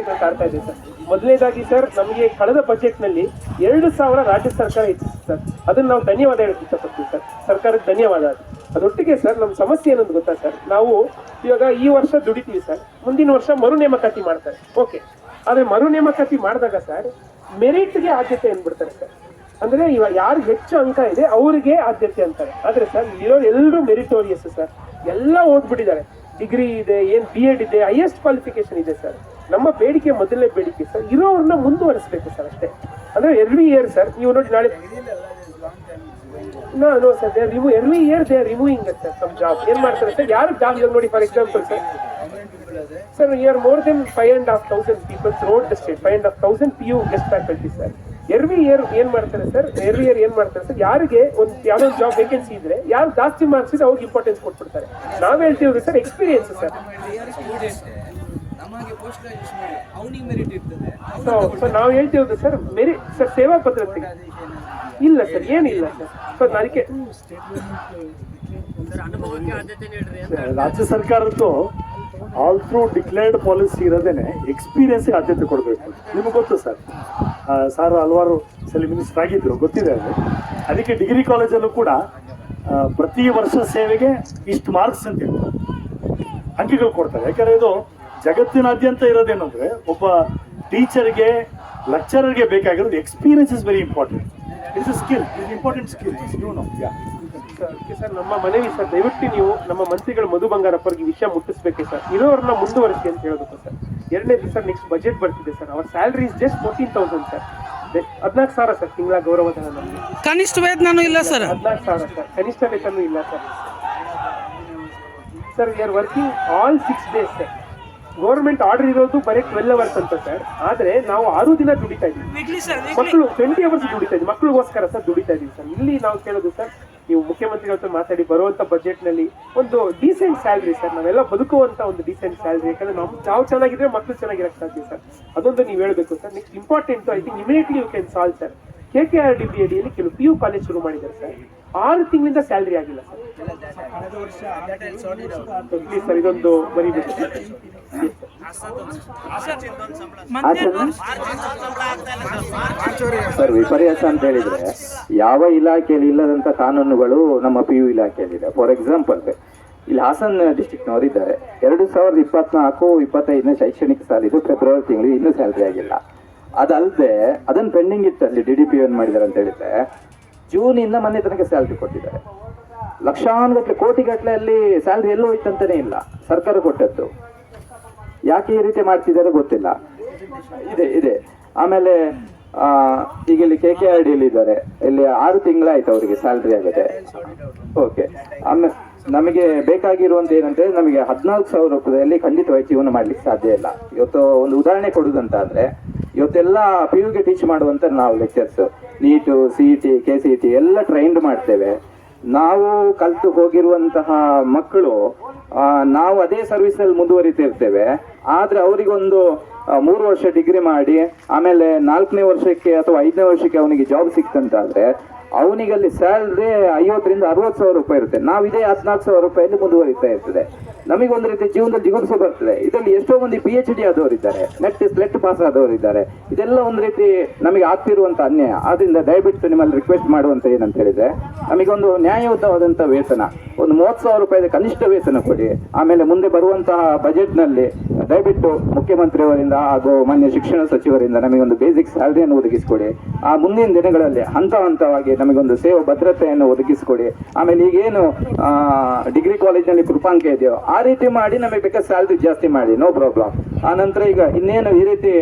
ಸಮಸ್ಯೆಗಳು ಕಾಡ್ತಾ ಇದೆ ಸರ್. ಮೊದಲನೇದಾಗಿ ಸರ್, ನಮಗೆ ಕಳೆದ ಬಜೆಟ್ ನಲ್ಲಿ 2,000 ರಾಜ್ಯ ಸರ್ಕಾರ ಇತ್ತು ಸರ್. ಅದನ್ನ ನಾವು ಧನ್ಯವಾದ ಹೇಳಕ್ಕೆ ಇಷ್ಟಪಡ್ತೀವಿ ಸರ್, ಸರ್ಕಾರಕ್ಕೆ ಧನ್ಯವಾದ. ಅದೊಟ್ಟಿಗೆ ಸರ್, ನಮ್ಮ ಸಮಸ್ಯೆ ಏನಂತ ಗೊತ್ತಾ ಸರ್, ನಾವು ಇವಾಗ ಈ ವರ್ಷ ದುಡಿತೀವಿ ಸರ್, ಮುಂದಿನ ವರ್ಷ ಮರು ನೇಮಕಾತಿ ಮಾಡ್ತಾರೆ, ಓಕೆ. ಆದ್ರೆ ಮರು ನೇಮಕಾತಿ ಮಾಡಿದಾಗ ಸರ್ ಮೆರಿಟ್ಗೆ ಆದ್ಯತೆ ಏನ್ಬಿಡ್ತಾರೆ ಸರ್. ಅಂದ್ರೆ ಇವಾಗ ಯಾರು ಹೆಚ್ಚು ಅಂಕ ಇದೆ ಅವರಿಗೆ ಆದ್ಯತೆ ಅಂತಾರೆ. ಆದ್ರೆ ಸರ್ ಇರೋ ಎಲ್ಲರೂ ಮೆರಿಟೋರಿಯಸ್ ಸರ್, ಎಲ್ಲ ಓದ್ಬಿಟ್ಟಿದ್ದಾರೆ, ಡಿಗ್ರಿ ಇದೆ, ಏನ್ BEd ಇದೆ, ಹೈಯೆಸ್ಟ್ ಕ್ವಾಲಿಫಿಕೇಶನ್ ಇದೆ ಸರ್. ನಮ್ಮ ಬೇಡಿಕೆ ಮೊದಲನೇ ಬೇಡಿಕೆ ಸರ್, ಇರೋರನ್ನ ಮುಂದುವರಿಸಬೇಕು ಸರ್, ಅಷ್ಟೇ. ಅಂದ್ರೆ ಎವ್ರಿ ಇಯರ್ ಸರ್, ನೀವು ನೋಡಿ ನಾಳೆ no sir, every year they are removing sir some job. ಏನ್ ಮಾಡ್ತಾರೆ ಸರ್, ಯಾರು ಜಾಬ್ ನೋಡಿ, for example sir year more than 5,500 people throughout the state, 5,500 PU guest faculty sir. Every year ಏನ್ ಮಾಡ್ತಾರೆ sir, ಯಾರಿಗೆ ಒಂದು ಯಾವ್ದೋ ಒಂದು ಜಾಬ್ ವೇಕೆನ್ಸಿ ಇದ್ರೆ ಯಾರು ಜಾಸ್ತಿ ಮಾರ್ಕ್ಸ್ ಇದೆ ಅವ್ರಿಗೆ ಇಂಪಾರ್ಟೆನ್ಸ್ ಕೊಟ್ಬಿಡ್ತಾರೆ. ನಾವ್ ಹೇಳ್ತೀವಿ ಸರ್ ಎಕ್ಸ್ಪೀರಿಯನ್ಸ್ ಸರ್. ಸೊ ನಾವು ಹೇಳ್ತೀವಿ ಸರ್ ಮೆರಿಟ್ ಸರ್, ಸೇವಾ ಭದ್ರತೆ ಇಲ್ಲ ಸರ್, ಏನಿಲ್ಲ ಸರ್. ಸೊ ಅದಕ್ಕೆ ರಾಜ್ಯ ಸರ್ಕಾರದ್ದು ಆಲ್ ಥ್ರೂ ಡಿಕ್ಲೇರ್ಡ್ ಪಾಲಿಸಿ ಇರೋದೇನೆ ಎಕ್ಸ್ಪೀರಿಯನ್ಸ್ಗೆ ಆದ್ಯತೆ ಕೊಡಬೇಕು. ನಿಮಗೆ ಗೊತ್ತು ಸರ್, ಸಾರ್ ಹಲವಾರು ಸಲ ಮಿನಿಸ್ಟರ್ ಆಗಿದ್ರು, ಗೊತ್ತಿದೆ ಅದು. ಅದಕ್ಕೆ ಡಿಗ್ರಿ ಕಾಲೇಜಲ್ಲೂ ಕೂಡ ಪ್ರತಿ ವರ್ಷ ಸೇವೆಗೆ ಇಷ್ಟು ಮಾರ್ಕ್ಸ್ ಅಂತ ಅಂಕಿಗಳು ಕೊಡ್ತಾರೆ. ಯಾಕಂದರೆ ಇದು ಜಗತ್ತಿನಾದ್ಯಂತ ಇರೋದೇನಂದರೆ ಒಬ್ಬ ಟೀಚರ್ಗೆ ಲೆಕ್ಚರರ್ಗೆ ಬೇಕಾಗಿರೋದು experience is very important. It's a skill, is important skill. Sir ನಮ್ಮ ಮನವಿ ಸರ್, ದಯವಿಟ್ಟು ನೀವು ನಮ್ಮ ಮಂತ್ರಿಗಳು ಮಧು ಬಂಗಾರಪ್ಪರಿಗೆ ವಿಷಯ ಮುಟ್ಟಿಸ್ಬೇಕು ಸರ್, ಇರೋರನ್ನ ಮುಂದುವರಿಸಿ ಅಂತ ಹೇಳೋದಕ್ಕೆ ಸರ್. ಎರಡನೇದು ಸರ್, ನೆಕ್ಸ್ಟ್ ಬಜೆಟ್ ಬರ್ತಿದೆ ಸರ್, ಅವರ salary is just 14,000 sir, 14,000 sir ತಿಂಗಳ ಗೌರವಧನ. ನಮಗೆ ಕನಿಷ್ಠ ವೇತನನೂ ಇಲ್ಲ ಸರ್, 14,000 ಸರ್ ಕನಿಷ್ಠ ವೇತನೂ ಇಲ್ಲ sir. Sir we are working all 6 days sir. Government order ಇರೋದು ಬರೀ 12 hours ಅಂತ ಸರ್, ಆದ್ರೆ ನಾವು 6 ದಿನ ದುಡಿತಾ ಇದೀವಿ. ಮಕ್ಕಳು 20 hours ದುಡಿತಾ ಇದೀವಿ, ಮಕ್ಕಳಿಗೋಸ್ಕರ ಸರ್ ದುಡಿತಾ ಇದೀವಿ ಸರ್. ಇಲ್ಲಿ ನಾವು ಕೇಳೋದು ಸರ್, ನೀವು ಮುಖ್ಯಮಂತ್ರಿಗಳ ಹತ್ರ ಮಾತಾಡಿ ಬರುವಂತ ಬಜೆಟ್ ನಲ್ಲಿ ಒಂದು ಡೀಸೆಂಟ್ ಸ್ಯಾಲ್ರಿ ಸರ್, ನಾವೆಲ್ಲ ಬದುಕುವಂತ ಒಂದು ಡೀಸೆಂಟ್ ಸ್ಯಾಲ್ರಿ. ಯಾಕಂದ್ರೆ ನಾವು ಚೆನ್ನಾಗಿದ್ರೆ ಮಕ್ಕಳು ಚೆನ್ನಾಗಿರಕ್ಕೆ ಸಾಧ್ಯ ಸರ್, ಅದೊಂದು ನೀವು ಹೇಳ್ಬೇಕು sir. Next important I think immediately you can solve sir. KKRDB ಅಡಿಯಲ್ಲಿ ಕೆಲವು PU ಕಾಲೇಜ್ ಶುರು ಮಾಡಿದ್ದಾರೆ ಸರ್, 6 ತಿಂಗಳಿಂದ ಸ್ಯಾಲ್ರಿ ಆಗಿಲ್ಲ ಸರ್. ಪ್ಲೀಸ್ ಸರ್ ಇದೊಂದು ಬರೀಬೇಕು ಸರ್. ವಿಪರ್ಯಾಸ ಅಂತ ಹೇಳಿದ್ರೆ ಯಾವ ಇಲಾಖೆಯಲ್ಲಿ ಇಲ್ಲದಂತ ಕಾನೂನುಗಳು ನಮ್ಮ PU ಇಲಾಖೆಯಲ್ಲಿದೆ. ಫಾರ್ ಎಕ್ಸಾಂಪಲ್ ಇಲ್ಲಿ ಹಾಸನ್ ಡಿಸ್ಟ್ರಿಕ್ಟ್ನವರಿದ್ದಾರೆ, 2024-25 ಶೈಕ್ಷಣಿಕ ಸಾಲಿದು ಫೆಬ್ರವರಿ ತಿಂಗಳು ಇನ್ನೂ ಸ್ಯಾಲ್ರಿ ಆಗಿಲ್ಲ. ಅದಲ್ಲದೆ ಅದನ್ನು ಪೆಂಡಿಂಗ್ ಇತ್ತು, ಅಲ್ಲಿ DDP ಏನು ಮಾಡಿದ್ದಾರೆ ಅಂತ ಹೇಳಿದ್ರೆ ಜೂನಿಂದ ಮೊನ್ನೆ ತನಕ ಸ್ಯಾಲ್ರಿ ಕೊಟ್ಟಿದ್ದಾರೆ. ಲಕ್ಷಾನುಗಟ್ಟಲೆ ಕೋಟಿಗಟ್ಟಲೆ ಅಲ್ಲಿ ಸ್ಯಾಲ್ರಿ ಎಲ್ಲೂ ಹೋಯ್ತಂತಾನೆ ಇಲ್ಲ, ಸರ್ಕಾರ ಕೊಟ್ಟದ್ದು. ಯಾಕೆ ಈ ರೀತಿ ಮಾಡ್ತಿದ್ದಾರೆ ಗೊತ್ತಿಲ್ಲ. ಇದೆ ಆಮೇಲೆ ಈಗ ಇಲ್ಲಿ KKRDಯಲ್ಲಿ ಇದ್ದಾರೆ, ಇಲ್ಲಿ 6 ತಿಂಗಳಾಯ್ತು ಅವರಿಗೆ ಸ್ಯಾಲ್ರಿ ಆಗಿದೆ. ಓಕೆ, ಆಮೇಲೆ ನಮಗೆ ಬೇಕಾಗಿರುವಂತ ಏನಂದ್ರೆ ನಮಗೆ 14,000 ರೂಪಾಯಿಯಲ್ಲಿ ಖಂಡಿತವಾಗಿ ಜೀವನ ಮಾಡ್ಲಿಕ್ಕೆ ಸಾಧ್ಯ ಇಲ್ಲ. ಇವತ್ತು ಒಂದು ಉದಾಹರಣೆ ಕೊಡುದಂತ ಆದ್ರೆ, ಇವತ್ತೆಲ್ಲ PUಗೆ ಟೀಚ್ ಮಾಡುವಂತ ನಾವು ಲೆಕ್ಚರ್ಸ್ NEET, CET, KCET ಎಲ್ಲ ಟ್ರೈನ್ಡ್ ಮಾಡ್ತೇವೆ. ನಾವು ಕಲ್ತು ಹೋಗಿರುವಂತಹ ಮಕ್ಕಳು ನಾವು ಅದೇ ಸರ್ವಿಸಲ್ಲಿ ಮುಂದುವರಿತಿರ್ತೇವೆ. ಆದ್ರೆ ಅವರಿಗೊಂದು 3 ವರ್ಷ ಡಿಗ್ರಿ ಮಾಡಿ ಆಮೇಲೆ 4ನೇ ವರ್ಷಕ್ಕೆ ಅಥವಾ 5ನೇ ವರ್ಷಕ್ಕೆ ಅವನಿಗೆ ಜಾಬ್ ಸಿಕ್ತಂತಾದ್ರೆ ಅವನಿಗೆ ಅಲ್ಲಿ ಸ್ಯಾಲ್ರಿ 50,000 ರಿಂದ 60,000 ರೂಪಾಯಿ ಇರುತ್ತೆ. ನಾವು ಇದೇ 14,000 ರೂಪಾಯಲ್ಲಿ ಮುಂದುವರಿತಾ ಇರ್ತದೆ. ನಮಗೊಂದು ರೀತಿ ಜೀವನದಲ್ಲಿ ಜಿಗುಪ್ಸೆ ಬರ್ತದೆ. ಇದರಲ್ಲಿ ಎಷ್ಟೋ ಮಂದಿ PhD ಆದವರಿದ್ದಾರೆ, ನೆಟ್ ಪಾಸ್ ಆದವರಿದ್ದಾರೆ. ಇದೆಲ್ಲ ಒಂದು ರೀತಿ ನಮಗೆ ಆಗ್ತಿರುವಂತ ಅನ್ಯಾಯ. ಆದ್ರಿಂದ ದಯವಿಟ್ಟು ನಿಮ್ಮಲ್ಲಿ ರಿಕ್ವೆಸ್ಟ್ ಮಾಡುವಂತ ಏನಂತ ಹೇಳಿದ್ರೆ, ನಮಗೊಂದು ನ್ಯಾಯಯುತವಾದಂತ ವೇತನ, ಒಂದು 30,000 ರೂಪಾಯಿ ಕನಿಷ್ಠ ವೇತನ ಕೊಡಿ. ಆಮೇಲೆ ಮುಂದೆ ಬರುವಂತಹ ಬಜೆಟ್ ನಲ್ಲಿ ದಯವಿಟ್ಟು ಮುಖ್ಯಮಂತ್ರಿಯವರಿಂದ ಹಾಗೂ ಮಾನ್ಯ ಶಿಕ್ಷಣ ಸಚಿವರಿಂದ ನಮಗೊಂದು ಬೇಸಿಕ್ ಸ್ಯಾಲರಿಯನ್ನು ಒದಗಿಸಿಕೊಡಿ. ಆ ಮುಂದಿನ ದಿನಗಳಲ್ಲಿ ಹಂತವಾಗಿ ನಮಗೊಂದು ಸೇವಾ ಭದ್ರತೆಯನ್ನು ಒದಗಿಸಿಕೊಡಿ. ಆಮೇಲೆ ಈಗೇನು ಡಿಗ್ರಿ ಕಾಲೇಜ್ನಲ್ಲಿ ಕೃಪಾಂಕ ಇದೆಯೋ ಆ ರೀತಿ ಮಾಡಿ ನಮಗೆ ಬೇಕಾದ ಸ್ಯಾಲ್ರಿ ಜಾಸ್ತಿ ಮಾಡಿ, ನೋ ಪ್ರಾಬ್ಲಮ್. ಆ ನಂತರ ಈಗ ಇನ್ನೇನು ಈ ರೀತಿ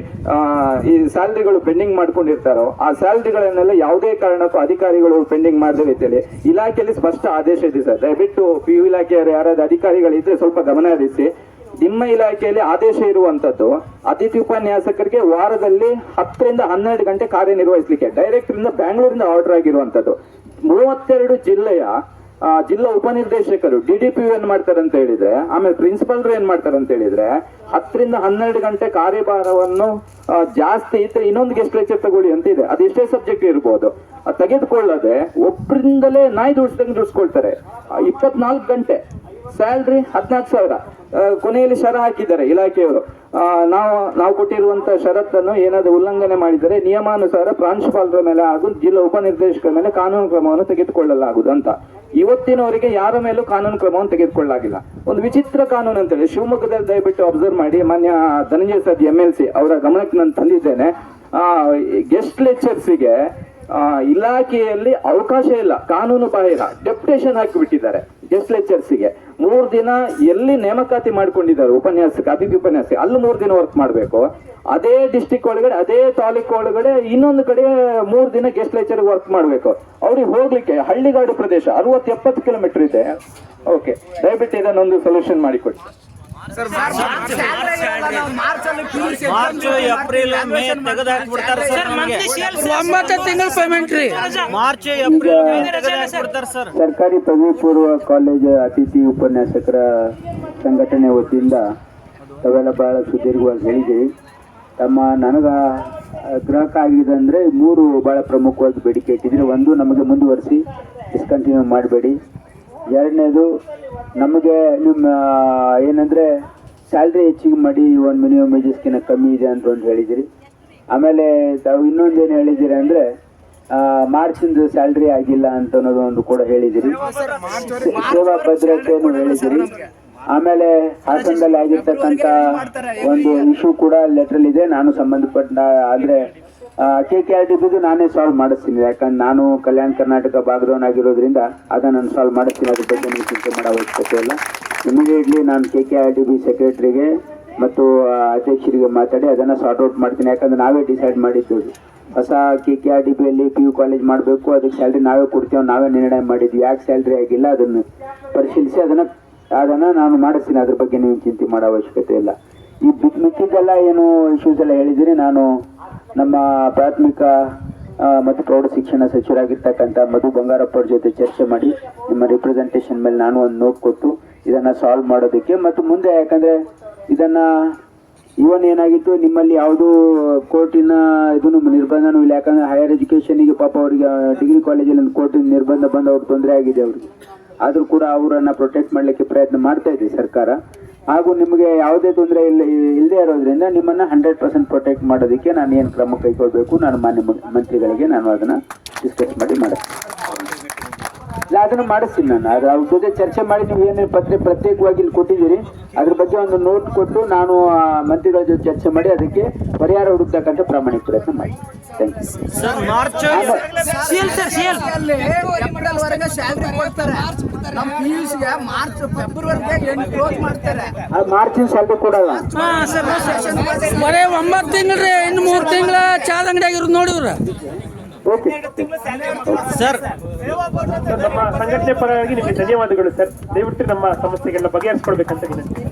ಈ ಸ್ಯಾಲ್ರಿಗಳು ಪೆಂಡಿಂಗ್ ಮಾಡ್ಕೊಂಡಿರ್ತಾರೋ ಆ ಸ್ಯಾಲ್ರಿಗಳನ್ನೆಲ್ಲ ಯಾವುದೇ ಕಾರಣಕ್ಕೂ ಅಧಿಕಾರಿಗಳು ಪೆಂಡಿಂಗ್ ಮಾಡದ ರೀತಿಯಲ್ಲಿ ಇಲಾಖೆಯಲ್ಲಿ ಸ್ಪಷ್ಟ ಆದೇಶ ಇದೆ ಸರ್. ದಯವಿಟ್ಟು PU ಇಲಾಖೆಯವರು ಯಾರಾದ್ರೂ ಅಧಿಕಾರಿಗಳಿದ್ರೆ ಸ್ವಲ್ಪ ಗಮನ ಹರಿಸಿ. ನಿಮ್ಮ ಇಲಾಖೆಯಲ್ಲಿ ಆದೇಶ ಇರುವಂತದ್ದು ಅತಿಥಿ ಉಪನ್ಯಾಸಕರಿಗೆ ವಾರದಲ್ಲಿ 10 ರಿಂದ 12 ಗಂಟೆ ಕಾರ್ಯನಿರ್ವಹಿಸಲಿಕ್ಕೆ ಡೈರೆಕ್ಟರ್ ಇಂದ ಬ್ಯಾಂಗ್ಳೂರಿಂದ ಆರ್ಡರ್ ಆಗಿರುವಂತದ್ದು. 32 ಜಿಲ್ಲೆಯ ಜಿಲ್ಲಾ ಉಪನಿರ್ದೇಶಕರು DDP ಏನ್ ಮಾಡ್ತಾರೆ ಅಂತ ಹೇಳಿದ್ರೆ, ಆಮೇಲೆ ಪ್ರಿನ್ಸಿಪಲ್ರು ಏನ್ ಮಾಡ್ತಾರೆ ಅಂತ ಹೇಳಿದ್ರೆ 10 ರಿಂದ 12 ಗಂಟೆ ಕಾರ್ಯಭಾರವನ್ನು ಜಾಸ್ತಿ ಇದ್ರೆ ಇನ್ನೊಂದು ಗೆಸ್ಟ್ ಲೆಕ್ಚರ್ ತಗೊಳ್ಳಿ ಅಂತ ಇದೆ. ಅದು ಎಷ್ಟೇ ಸಬ್ಜೆಕ್ಟ್ ಇರ್ಬೋದು, ತೆಗೆದುಕೊಳ್ಳದೆ ಒಬ್ಬರಿಂದಲೇ ನಾಯಿ ದುಡಿಸ್ದಂಗೆ ದುಡಿಸ್ಕೊಳ್ತಾರೆ 24 ಗಂಟೆ. ಸ್ಯಾಲ್ರಿ 14,000. ಕೊನೆಯಲ್ಲಿ ಷರ ಹಾಕಿದ್ದಾರೆ ಇಲಾಖೆಯವರು. ನಾವು ಕೊಟ್ಟಿರುವಂತ ಷರತ್ತನ್ನು ಏನಾದರೂ ಉಲ್ಲಂಘನೆ ಮಾಡಿದರೆ ನಿಯಮಾನುಸಾರ ಪ್ರಾಂಶುಪಾಲರ ಮೇಲೆ ಹಾಗೂ ಜಿಲ್ಲಾ ಉಪನಿರ್ದೇಶಕರ ಮೇಲೆ ಕಾನೂನು ಕ್ರಮವನ್ನು ತೆಗೆದುಕೊಳ್ಳಲಾಗುವುದು ಅಂತ. ಇವತ್ತಿನವರೆಗೆ ಯಾರ ಮೇಲೂ ಕಾನೂನು ಕ್ರಮವನ್ನು ತೆಗೆದುಕೊಳ್ಳಲಾಗಿಲ್ಲ. ಒಂದು ವಿಚಿತ್ರ ಕಾನೂನು ಅಂತೇಳಿ ಶಿವಮೊಗ್ಗದಲ್ಲಿ ದಯವಿಟ್ಟು ಅಬ್ಸರ್ವ್ ಮಾಡಿ, ಮಾನ್ಯ ಧನಂಜಯ ಸರ್ MLC ಅವರ ಗಮನಕ್ಕೆ ನಾನು ತಂದಿದ್ದೇನೆ. ಗೆಸ್ಟ್ ಲೆಕ್ಚರ್ಸಿಗೆ ಇಲಾಖೆಯಲ್ಲಿ ಅವಕಾಶ ಇಲ್ಲ, ಕಾನೂನು ಬಾಹಿರ ಡೆಪ್ಯುಟೇಷನ್ ಹಾಕಿಬಿಟ್ಟಿದ್ದಾರೆ. ಗೆಸ್ಟ್ ಲೆಕ್ಚರ್ಸಿಗೆ 3 ದಿನ ಎಲ್ಲಿ ನೇಮಕಾತಿ ಮಾಡ್ಕೊಂಡಿದ್ದಾರೆ ಉಪನ್ಯಾಸಕ್ಕೆ, ಅತಿಥಿ ಉಪನ್ಯಾಸಕ್ಕೆ, ಅಲ್ಲಿ 3 ದಿನ ವರ್ಕ್ ಮಾಡಬೇಕು. ಅದೇ ಡಿಸ್ಟಿಕ್ ಒಳಗಡೆ, ಅದೇ ತಾಲೂಕು ಒಳಗಡೆ ಇನ್ನೊಂದು ಕಡೆ 3 ದಿನ ಗೆಸ್ಟ್ ಲೆಕ್ಚರ್ ವರ್ಕ್ ಮಾಡಬೇಕು. ಅವ್ರಿಗೆ ಹೋಗ್ಲಿಕ್ಕೆ ಹಳ್ಳಿಗಾಡು ಪ್ರದೇಶ 60-70 ಕಿಲೋಮೀಟರ್ ಇದೆ. ಓಕೆ, ದಯವಿಟ್ಟು ಇದನ್ನೊಂದು ಸೊಲ್ಯೂಷನ್ ಮಾಡಿಕೊಡಿ. ಮಾರ್ಚ್ ಏಪ್ರಿಲ್ ಮೇ ತೆಗೆದಾಕ್ಬಿಡ್ತಾರೆ ಸರ್. ನಮಗೆ 9 ತಿಂಗಳ ಪೇಮೆಂಟ್ ರೀ. ಮಾರ್ಚ್ ಏಪ್ರಿಲ್ ಮೇ ತೆಗೆದಾಕ್ಬಿಡ್ತಾರೆ ಸರ್. ಸರ್ಕಾರಿ ಪದವಿ ಪೂರ್ವ ಕಾಲೇಜು ಅತಿಥಿ ಉಪನ್ಯಾಸಕರ ಸಂಘಟನೆ ವತಿಯಿಂದ ತಾವೆಲ್ಲ ಬಹಳ ಸುದೀರ್ಘವಾಗಿ ಹೇಳಿದ್ದೀರಿ. ನನಗೆ ಗ್ರಾಹಕ ಆಗಿದೆ ಅಂದರೆ 3 ಭಾಳ ಪ್ರಮುಖವಾಗಿ ಬೇಡಿಕೆ ಇಟ್ಟಿದ್ರೆ, ಒಂದು ನಮಗೆ ಮುಂದುವರಿಸಿ ಡಿಸ್ಕಂಟಿನ್ಯೂ ಮಾಡಬೇಡಿ. ಎರಡನೇದು ನಮಗೆ ನಿಮ್ಮ ಏನಂದರೆ ಸ್ಯಾಲ್ರಿ ಹೆಚ್ಚಿಗೆ ಮಾಡಿ, ಒಂದು ಮಿನಿಮಮ್ ವೇಜಸ್ಗಿಂತ ಕಮ್ಮಿ ಇದೆ ಅಂತ ಒಂದು ಹೇಳಿದಿರಿ. ಆಮೇಲೆ ತಾವು ಇನ್ನೊಂದೇನು ಹೇಳಿದ್ದೀರಿ ಅಂದರೆ ಮಾರ್ಚಿಂದು ಸ್ಯಾಲ್ರಿ ಆಗಿಲ್ಲ ಅಂತ ಅನ್ನೋದು ಒಂದು ಕೂಡ ಹೇಳಿದಿರಿ. ಸೇವಾ ಭದ್ರತೆಯನ್ನು ಹೇಳಿದಿರಿ. ಆಮೇಲೆ ಹಾಸನದಲ್ಲಿ ಆಗಿರ್ತಕ್ಕಂಥ ಒಂದು ಇಶ್ಯೂ ಕೂಡ ಲೆಟ್ರಲ್ಲಿ ಇದೆ. ನಾನು ಸಂಬಂಧಪಟ್ಟ ಆದರೆ KKRDBದು ನಾನೇ ಸಾಲ್ವ್ ಮಾಡಿಸ್ತೀನಿ. ಯಾಕಂದ್ರೆ ನಾನು ಕಲ್ಯಾಣ ಕರ್ನಾಟಕ ಭಾಗದವನಾಗಿರೋದ್ರಿಂದ ಅದನ್ನು ನಾನು ಸಾಲ್ವ್ ಮಾಡಿಸ್ತೀನಿ. ಅದ್ರ ಬಗ್ಗೆ ನೀವು ಚಿಂತೆ ಮಾಡೋ ಅವಶ್ಯಕತೆ ಇಲ್ಲ. ಇಮಿಡಿಯೇಟ್ಲಿ ನಾನು KKRDB ಸೆಕ್ರೆಟರಿಗೆ ಮತ್ತು ಅಧ್ಯಕ್ಷರಿಗೆ ಮಾತಾಡಿ ಅದನ್ನು ಸಾರ್ಟ್ ಔಟ್ ಮಾಡ್ತೀನಿ. ಯಾಕಂದ್ರೆ ನಾವೇ ಡಿಸೈಡ್ ಮಾಡಿದ್ದು ಹೊಸ KKRDBಯಲ್ಲಿ PU ಕಾಲೇಜ್ ಮಾಡಬೇಕು, ಅದಕ್ಕೆ ಸ್ಯಾಲ್ರಿ ನಾವೇ ಕೊಡ್ತೀವಿ, ನಾವೇ ನಿರ್ಣಯ ಮಾಡಿದ್ವಿ. ಯಾಕೆ ಸ್ಯಾಲ್ರಿ ಆಗಿಲ್ಲ ಅದನ್ನು ಪರಿಶೀಲಿಸಿ ಅದನ್ನು ನಾನು ಮಾಡಿಸ್ತೀನಿ. ಅದ್ರ ಬಗ್ಗೆ ನೀವು ಚಿಂತೆ ಮಾಡೋ ಅವಶ್ಯಕತೆ ಇಲ್ಲ. ಈ ಮಿಕ್ಕಿದ್ದೆಲ್ಲ ಏನು ಇಶ್ಯೂಸ್ ಎಲ್ಲ ಹೇಳಿದಿರಿ, ನಾನು ನಮ್ಮ ಪ್ರಾಥಮಿಕ ಮತ್ತು ಪ್ರೌಢ ಶಿಕ್ಷಣ ಸಚಿವರಾಗಿರ್ತಕ್ಕಂಥ ಮಧು ಬಂಗಾರಪ್ಪ ಅವ್ರ ಜೊತೆ ಚರ್ಚೆ ಮಾಡಿ ನಿಮ್ಮ ರಿಪ್ರೆಸೆಂಟೇಷನ್ ಮೇಲೆ ನಾನು ಒಂದು ನೋಟ್ ಕೊಟ್ಟು ಇದನ್ನು ಸಾಲ್ವ್ ಮಾಡೋದಕ್ಕೆ ಮತ್ತು ಮುಂದೆ, ಯಾಕಂದರೆ ಇದನ್ನು ಇವನ್ ಏನಾಗಿತ್ತು, ನಿಮ್ಮಲ್ಲಿ ಯಾವುದೂ ಕೋರ್ಟಿನ ಇದನ್ನು ನಿರ್ಬಂಧನೂ ಇಲ್ಲ. ಯಾಕಂದರೆ ಹೈಯರ್ ಎಜುಕೇಷನಿಗೆ ಪಾಪ ಅವರಿಗೆ ಡಿಗ್ರಿ ಕಾಲೇಜಲ್ಲಿ ಒಂದು ಕೋರ್ಟಿನ ನಿರ್ಬಂಧ ಬಂದು ಅವ್ರಿಗೆ ತೊಂದರೆ ಆಗಿದೆ ಅವರಿಗೆ. ಆದರೂ ಕೂಡ ಅವರನ್ನು ಪ್ರೊಟೆಕ್ಟ್ ಮಾಡಲಿಕ್ಕೆ ಪ್ರಯತ್ನ ಮಾಡ್ತಾ ಇದೆ ಸರ್ಕಾರ. ಹಾಗೂ ನಿಮಗೆ ಯಾವುದೇ ತೊಂದರೆ ಇಲ್ಲದೆ ಇರೋದ್ರಿಂದ ನಿಮ್ಮನ್ನು 100% ಪ್ರೊಟೆಕ್ಟ್ ಮಾಡೋದಕ್ಕೆ ನಾನು ಏನು ಕ್ರಮ ಕೈಗೊಳ್ಳಬೇಕು, ನಾನು ಮಾನ್ಯ ಮಂತ್ರಿಗಳಿಗೆ ನಾನು ಅದನ್ನು ಡಿಸ್ಕಸ್ ಮಾಡಿ ಮಾಡಿಸ್ತೀನಿ. ಅದನ್ನು ಮಾಡಿಸ್ತೀನಿ. ನಾನು ಅವ್ರ ಜೊತೆ ಚರ್ಚೆ ಮಾಡಿ ನೀವು ಏನು ಪ್ರತ್ಯೇಕವಾಗಿ ಇಲ್ಲಿ ಕೊಟ್ಟಿದ್ದೀರಿ ಅದ್ರ ಬಗ್ಗೆ ಒಂದು ನೋಟ್ ಕೊಟ್ಟು ನಾನು ಮಂತ್ರಿಗಳ ಜೊತೆ ಚರ್ಚೆ ಮಾಡಿ ಅದಕ್ಕೆ ಪರಿಹಾರ ಹುಡುಕ್ತಕ್ಕಂಥ ಪ್ರಾಮಾಣಿಕ ಪ್ರಯತ್ನ ಮಾಡಿ. Thank you sir. March April ವರೆಗೆ ಸ್ಯಾಲ್ರಿ ಕೊಡ್ತಾರೆ. ನಮ್ಮ PUCಗೆ ಮಾರ್ಚ್ ಫೆಬ್ರವರಿಗೆ ಕ್ಲೋಸ್ ಮಾಡ್ತಾರೆ. ಮಾರ್ಚಿನ ಸ್ಯಾಲ್ರಿ ಕೊಡಲ್ಲ. ಬರೇ 9 ತಿಂಗಳು, ಇನ್ನು 3 ತಿಂಗಳ ಚಾದ ಅಂಗಡಿ ಆಗಿರೋದು ನೋಡಿವ್ರ. ಓಕೆ ಸರ್, ನಮ್ಮ ಸಂಘಟನೆ ಪರವಾಗಿ ನಿಮಗೆ ಧನ್ಯವಾದಗಳು ಸರ್. ದಯವಿಟ್ಟು ನಮ್ಮ ಸಮಸ್ಯೆಗಳನ್ನ ಬಗೆಹರಿಸ್ಕೊಳ್ಬೇಕಂತ ವಿನಂತಿ.